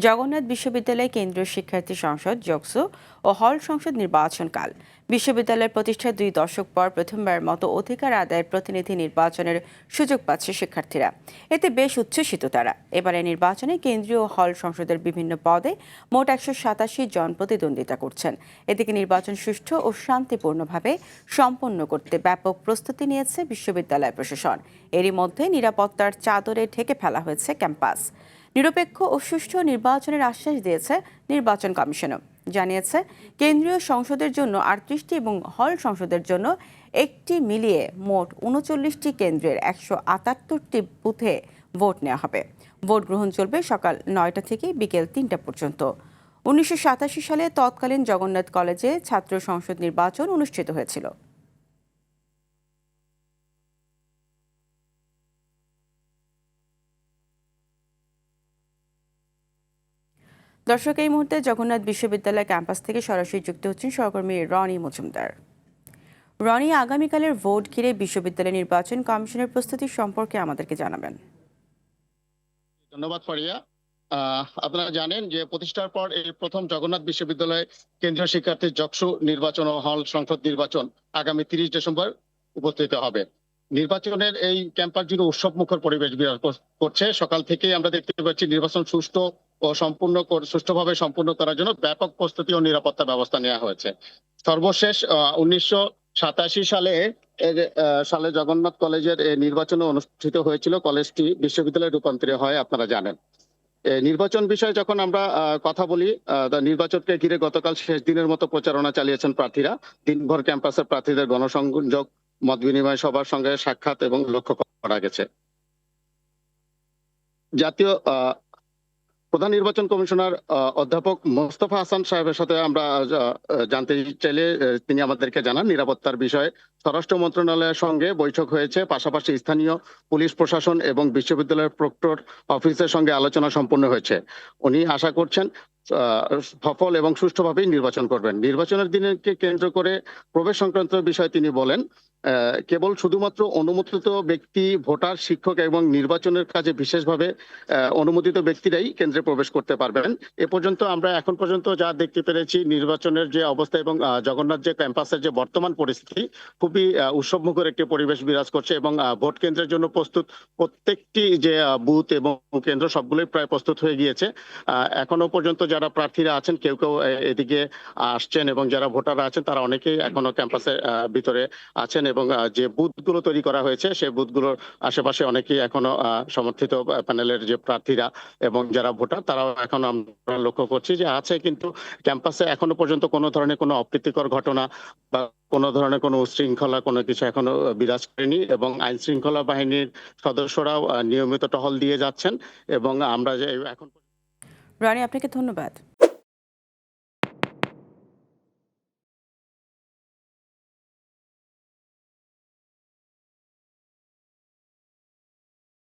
জগন্নাথ বিশ্ববিদ্যালয় কেন্দ্রীয় শিক্ষার্থী সংসদ জকসু ও হল সংসদ নির্বাচনকাল বিশ্ববিদ্যালয়ের প্রতিষ্ঠার 2 দশক পর প্রথমবার মতো অধিকার আদায়ের প্রতিনিধি নির্বাচনের সুযোগ পাচ্ছে শিক্ষার্থীরা। এতে বেশ উচ্ছ্বসিত তারা। এবারে নির্বাচনে কেন্দ্রীয় হল সংসদের বিভিন্ন পদে মোট 187 জন প্রতিদ্বন্দ্বিতা করছেন। এদিকে নির্বাচন সুষ্ঠু ও শান্তিপূর্ণভাবে সম্পন্ন করতে ব্যাপক প্রস্তুতি নিয়েছে বিশ্ববিদ্যালয় প্রশাসন। এরই মধ্যে নিরাপত্তার চাদরে ঢেকে ফেলা হয়েছে ক্যাম্পাস। নিরপেক্ষ ও সুষ্ঠু নির্বাচনের আশ্বাস দিয়েছে নির্বাচন কমিশনও। জানিয়েছে কেন্দ্রীয় সংসদের জন্য 38টি এবং হল সংসদের জন্য একটি মিলিয়ে মোট 39টি কেন্দ্রের 178টি বুথে ভোট নেওয়া হবে। ভোট গ্রহণ চলবে সকাল 9টা থেকে বিকেল 3টা পর্যন্ত। 1987 সালে তৎকালীন জগন্নাথ কলেজে ছাত্র সংসদ নির্বাচন অনুষ্ঠিত হয়েছিল। দর্শক, এই মুহূর্তে জগন্নাথ বিশ্ববিদ্যালয় ক্যাম্পাস থেকে সরাসরি যুক্ত হচ্ছেন সহকর্মী রনি মজুমদার। রনি, আগামীকালের ভোট ঘিরে বিশ্ববিদ্যালয় নির্বাচন কমিশনের প্রস্তুতি সম্পর্কে আমাদেরকে জানাবেন। ধন্যবাদ ফারিয়া। আপনারা জানেন যে প্রতিষ্ঠার পর এই প্রথম জগন্নাথ বিশ্ববিদ্যালয় কেন্দ্রীয় শিক্ষার্থী জকসু নির্বাচন ও হল সংসদ নির্বাচন আগামী 30 ডিসেম্বর উপস্থিত হবে। নির্বাচনের এই ক্যাম্পাস জুড়ে উৎসব মুখর পরিবেশ বিরাজ করছে। সকাল থেকেই আমরা দেখতে পাচ্ছি নির্বাচন সুষ্ঠুভাবে সম্পূর্ণ করার জন্য ব্যাপক প্রস্তুতি ও নিরাপত্তা ব্যবস্থা নেওয়া হয়েছে। সর্বশেষ 1987 সালে জগন্নাথ কলেজের নির্বাচন অনুষ্ঠিত হয়েছিল। কলেজটি বিশ্ববিদ্যালয়ে রূপান্তরিত হয়, আপনারা জানেন। নির্বাচন বিষয়ে যখন আমরা কথা বলি, নির্বাচনকে ঘিরে গতকাল শেষ দিনের মতো প্রচারণা চালিয়েছেন প্রার্থীরা। দিনভর ক্যাম্পাসের প্রার্থীদের গণসংযোগ, মত বিনিময়, সবার সঙ্গে সাক্ষাৎ এবং লক্ষ্য করা গেছে। জাতীয় প্রধান নির্বাচন কমিশনার অধ্যাপক মোস্তফা হাসান সাহেবের সাথে আমরা জানতে চাইলে তিনি আমাদেরকে জানান, নিরাপত্তার বিষয়ে স্বরাষ্ট্র মন্ত্রণালয়ের সঙ্গে বৈঠক হয়েছে। পাশাপাশি স্থানীয় পুলিশ প্রশাসন এবং বিশ্ববিদ্যালয়ের প্রক্টর অফিসের সঙ্গে আলোচনা সম্পন্ন হয়েছে। উনি আশা করছেন সফল এবং সুষ্ঠুভাবেই নির্বাচন করবেন। নির্বাচনের দিনকে কেন্দ্র করে প্রবেশ সংক্রান্ত বিষয়ে তিনি বলেন, কেবল শুধুমাত্র অনুমোদিত ব্যক্তি, ভোটার, শিক্ষক এবং নির্বাচনের কাজে বিশেষভাবে অনুমোদিত ব্যক্তিরাই কেন্দ্রে প্রবেশ করতে পারবেন। আমরা এখন পর্যন্ত যা দেখতে পেরেছি, নির্বাচনের যে অবস্থা এবং জগন্নাথ যে ক্যাম্পাসের যে বর্তমান পরিস্থিতি, খুবই উৎসবমুখর একটি পরিবেশ বিরাজ করছে এবং ভোট কেন্দ্রের জন্য প্রস্তুত প্রত্যেকটি যে বুথ এবং কেন্দ্র সবগুলোই প্রায় প্রস্তুত হয়ে গিয়েছে। এখনো পর্যন্ত যারা প্রার্থীরা আছেন কেউ কেউ এদিকে আসছেন এবং যারা ভোটাররা আছেন তারা অনেকেই এখনো ক্যাম্পাসের ভিতরে আছেন এবং যে বুথগুলো তৈরি করা হয়েছে সেই বুথগুলোর আশেপাশে অনেকেই এখনো সমর্থিত প্যানেলের যে প্রার্থীরা এবং যারা ভোটার তারাও এখন আমরা লক্ষ্য করছি যে আছে। কিন্তু ক্যাম্পাসে এখনো পর্যন্ত কোনো ধরনের কোনো অপ্রীতিকর ঘটনা বা কোনো ধরনের কোনো উশৃঙ্খলা কোনো কিছু এখনো বিরাজ করেনি এবং আইন শৃঙ্খলা বাহিনীর সদস্যরাও নিয়মিত টহল দিয়ে যাচ্ছেন এবং আমরা যে এখন। রনি, আপনাকে ধন্যবাদ।